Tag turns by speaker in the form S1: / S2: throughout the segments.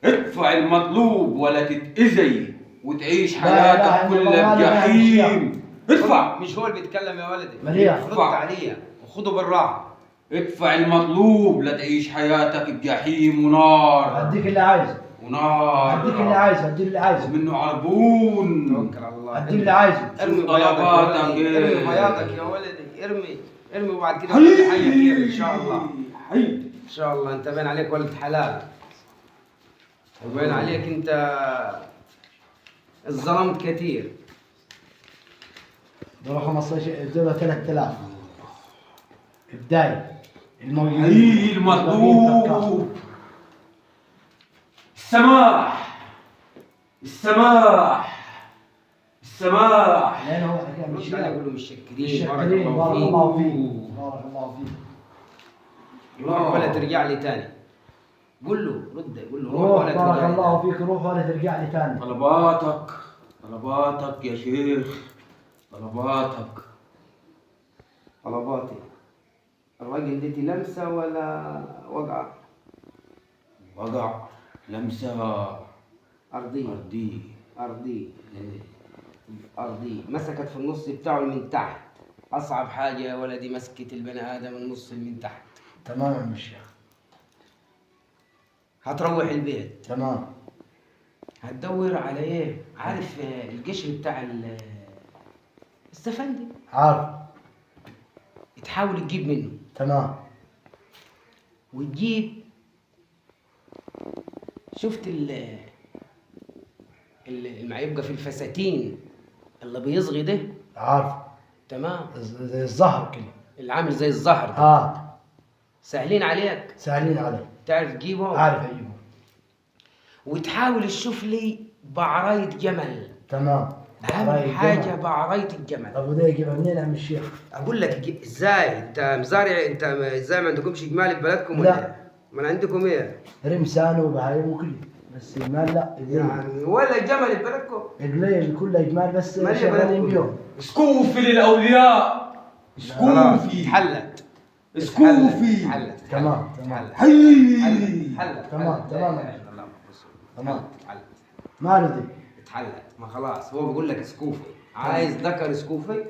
S1: ادفع المطلوب ولا تتأذي وتعيش حياتك كلها بجحيم. ادفع.
S2: مش هو اللي بيتكلم يا ولدي؟
S3: مليح.
S2: رد عليا وخده بالراحه.
S1: ادفع المطلوب لا تعيش حياتك بجحيم ونار.
S3: اديك اللي عايزه
S1: ونار.
S3: اديك اللي عايزه اديك اللي عايزه
S1: منه عربون.
S2: توكل على الله.
S3: اديك اللي عايزه.
S2: ارمي
S1: طلباتك
S2: ارمي بياضك يا ولدي. ارمي وبعد كده كل حاجه خير ان شاء الله. ان شاء الله. انت باين عليك ولد حلال، وباين عليك انت ظلمت كثير.
S3: دول 15 دول 3000 بداية الموجودين.
S1: حي المطلوب السماح. السماح. السماح.
S3: لأن هو حكى مش
S2: رد عليه قول له متشكرين. بارك
S3: بارك
S2: الله
S3: الله
S2: فيك.
S3: فيك بارك الله فيك.
S2: روح ولا ترجع لي تاني. قول له رد. قول له روح
S3: روح
S2: ولا
S3: بارك
S2: ترجع لي
S3: الله
S2: تاني.
S3: فيك. روح ولا ترجع لي ثاني.
S1: طلباتك يا شيخ. طلباتك.
S2: طلباتي. الراجل دي لمسه ولا وقعه؟
S1: وقع لمسة
S2: ارضيه.
S1: أرضي.
S2: ارضيه. ارضيه. مسكت في النص بتاعه من تحت. اصعب حاجه يا ولدي مسكه البني ادم النص من تحت.
S3: تمام يا عم الشيخ.
S2: هتروح البيت.
S3: تمام.
S2: هتدور على ايه؟ عارف القشر بتاع السفندي؟
S3: عارف.
S2: تحاول تجيب منه.
S3: تمام.
S2: وتجيب. شفت ما يبقى في الفساتين اللي بيصغي ده؟
S3: عارف.
S2: تمام.
S3: زي الزهر كده.
S2: اللي عامل زي الزهر ده. سهلين عليك.
S3: سهلين علي.
S2: تعرف تجيبه؟
S3: عارف اجيبه.
S2: وتحاول تشوف لي بعراية جمل.
S3: تمام.
S2: اهم حاجه بعراية الجمل.
S3: طب وده يجيبها منين يا عم الشيخ؟
S2: اقول لك ازاي؟ انت مزارع؟ انت ازاي ما عندكمش جمال في بلدكم؟
S3: لا.
S2: ولا ما عندكم ايه؟
S3: رمسان وبهايم وكله، بس المال لا.
S2: يعني ولا جمل في بلدكم؟
S3: قليل كله اجمال بس
S2: ما
S3: شغالين
S2: ليه
S3: بيهم.
S1: سكوفي للأولياء. سكوفي.
S2: حلت.
S1: سكوفي.
S2: حلت.
S3: تمام تمام.
S2: حلت.
S3: تمام تمام. تمام.
S2: حلت.
S3: ما رضي.
S2: اتحلت. ما خلاص هو بيقول لك سكوفي. عايز ذكر سكوفي؟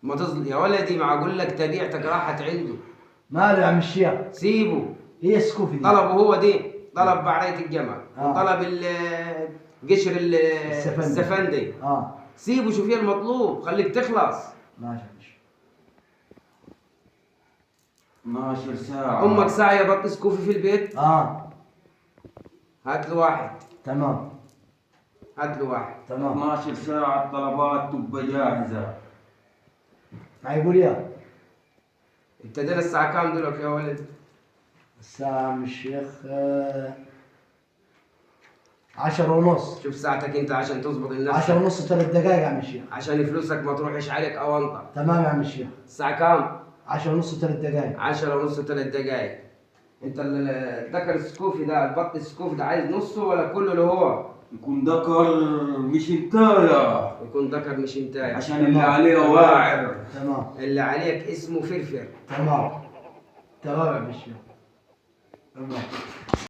S2: ما تظل يا ولدي. ما اقول لك تبيعتك راحت عنده.
S3: ماله يا عم الشيخ؟
S2: سيبه.
S3: هي سكوفي دي.
S2: طلبه هو دي. طلب بعرية الجمل. وطلب قشر السفندي. سيبه. شوف ايه المطلوب. خليك تخلص.
S3: ماشي يا ماشي.
S1: 12 ساعة.
S2: امك ساعة بط سكوفي في البيت؟ هات له واحد.
S3: تمام.
S2: هات له واحد.
S3: تمام.
S1: 12 ساعة الطلبات تبقى جاهزة.
S3: ما يقول يا
S2: ابتدينا الساعة كام دلوقتي يا ولد؟
S3: الساعة يا عم الشيخ 10:30.
S2: شوف ساعتك انت عشان تظبط النفس.
S3: 10:30 3 دقائق يا عم الشيخ.
S2: عشان فلوسك ما تروحش عليك اونطه.
S3: تمام يا عم الشيخ.
S2: الساعة كام؟
S3: 10:30 3 دقائق.
S2: 10:30 3 دقائق. انت الذكر السكوفي ده البط السكوفي ده عايز نصه ولا كله اللي هو؟
S1: يكون ذكر مش انتايا.
S2: يكون ذكر مش انتايا.
S1: عشان اللي عليه واعر.
S3: تمام.
S2: اللي عليك اسمه فرفر.
S3: تمام. تمام يا عم الشيخ. تمام.